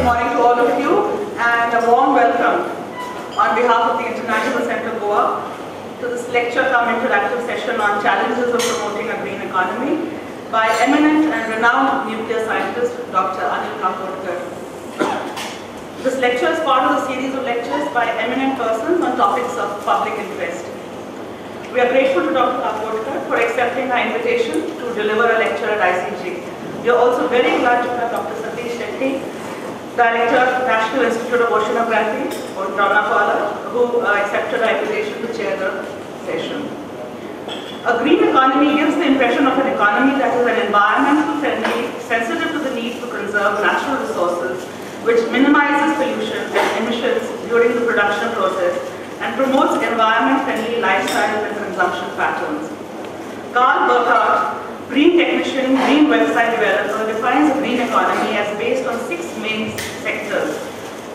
morning to all of you and a warm welcome on behalf of the International Centre Goa to this lecture cum interactive session on challenges of promoting a green economy by eminent and renowned nuclear scientist Dr. Anil Kakodkar. This lecture is part of a series of lectures by eminent persons on topics of public interest. We are grateful to Dr. Kakodkar for accepting our invitation to deliver a lecture at ICG. We are also very glad to have Dr. Satish Shetty, Director, National Institute of Oceanography, or Dharmapala, who accepted our invitation to chair the session. A green economy gives the impression of an economy that is an environmental friendly, sensitive to the need to conserve natural resources, which minimizes pollution and emissions during the production process and promotes environment-friendly lifestyle and consumption patterns. Carl Burkhardt, green technician, green website developer, defines a green economy as based on 6 main sectors: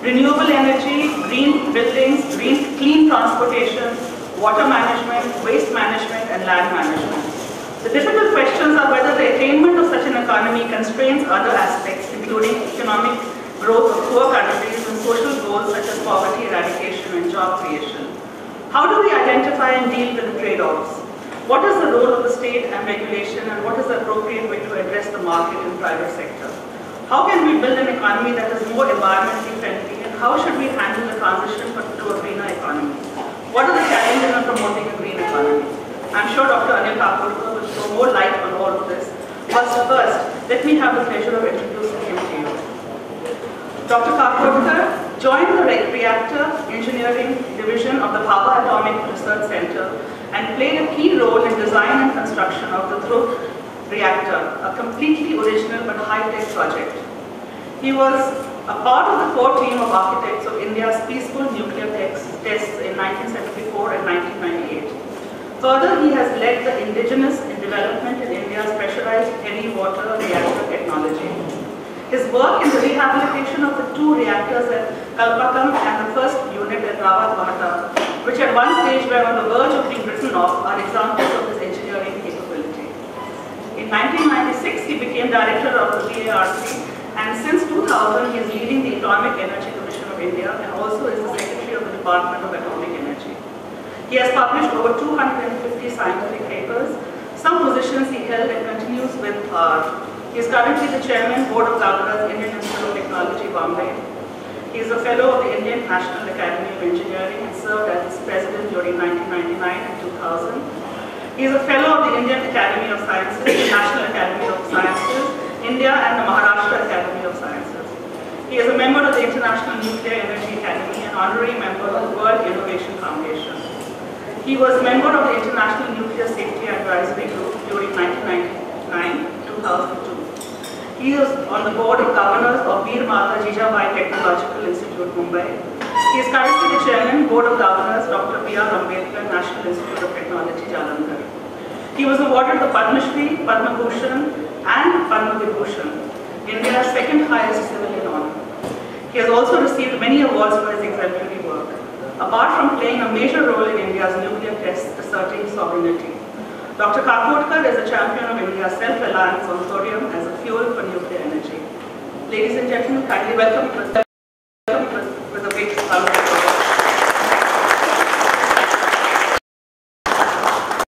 renewable energy, green buildings, clean transportation, water management, waste management, and land management. The difficult questions are whether the attainment of such an economy constrains other aspects, including economic growth of poor countries and social goals such as poverty eradication and job creation. How do we identify and deal with the trade-offs? What is the role of the state and regulation, and what is the appropriate way to address the market and private sector? How can we build an economy that is more environmentally friendly, and how should we handle the transition to a greener economy? What are the challenges in promoting a green economy? I'm sure Dr. Anil Kakodkar will throw more light on all of this. First, let me have the pleasure of introducing him to you. Dr. Kakodkar joined the Reactor Engineering Division of the Bhabha Atomic Research Center and played a key role in design and construction of the Dhruv reactor, a completely original but high-tech project. He was a part of the core team of architects of India's peaceful nuclear tests in 1974 and 1998. Further, he has led the indigenous development in India's pressurized heavy water reactor technology. His work in the rehabilitation of the 2 reactors at Kalpakam and the first unit at Rawat Bhata, which at one stage were on the verge of being written off, are examples of his engineering capability. In 1996, he became director of the BARC, and since 2000, he is leading the Atomic Energy Commission of India and also is the secretary of the Department of Atomic Energy. He has published over 250 scientific papers. Some positions he held and continues with are: he is currently the chairman, Board of Governors, Indian Institute of Technology, Bombay. He is a fellow of the Indian National Academy of Engineering and served as its president during 1999 and 2000. He is a fellow of the Indian Academy of Sciences, the National Academy of Sciences, India, and the Maharashtra Academy of Sciences. He is a member of the International Nuclear Energy Academy and honorary member of the World Innovation Foundation. He was member of the International Nuclear Safety Advisory Group during 1999-2002. He is on the board of governors of Veer Mata Jijabai Technological Institute, Mumbai. He is currently the chairman, board of governors, Dr. B.R. Ambedkar National Institute of Technology, Jalandhar. He was awarded the Padma Shri, Padma Bhushan, and Padma Vibhushan, India's second highest civilian honor. He has also received many awards for his exemplary work, apart from playing a major role in India's nuclear tests, asserting sovereignty. Dr. Kakodkar is a champion of India's self-reliance on thorium as a fuel for nuclear energy. Ladies and gentlemen, kindly welcome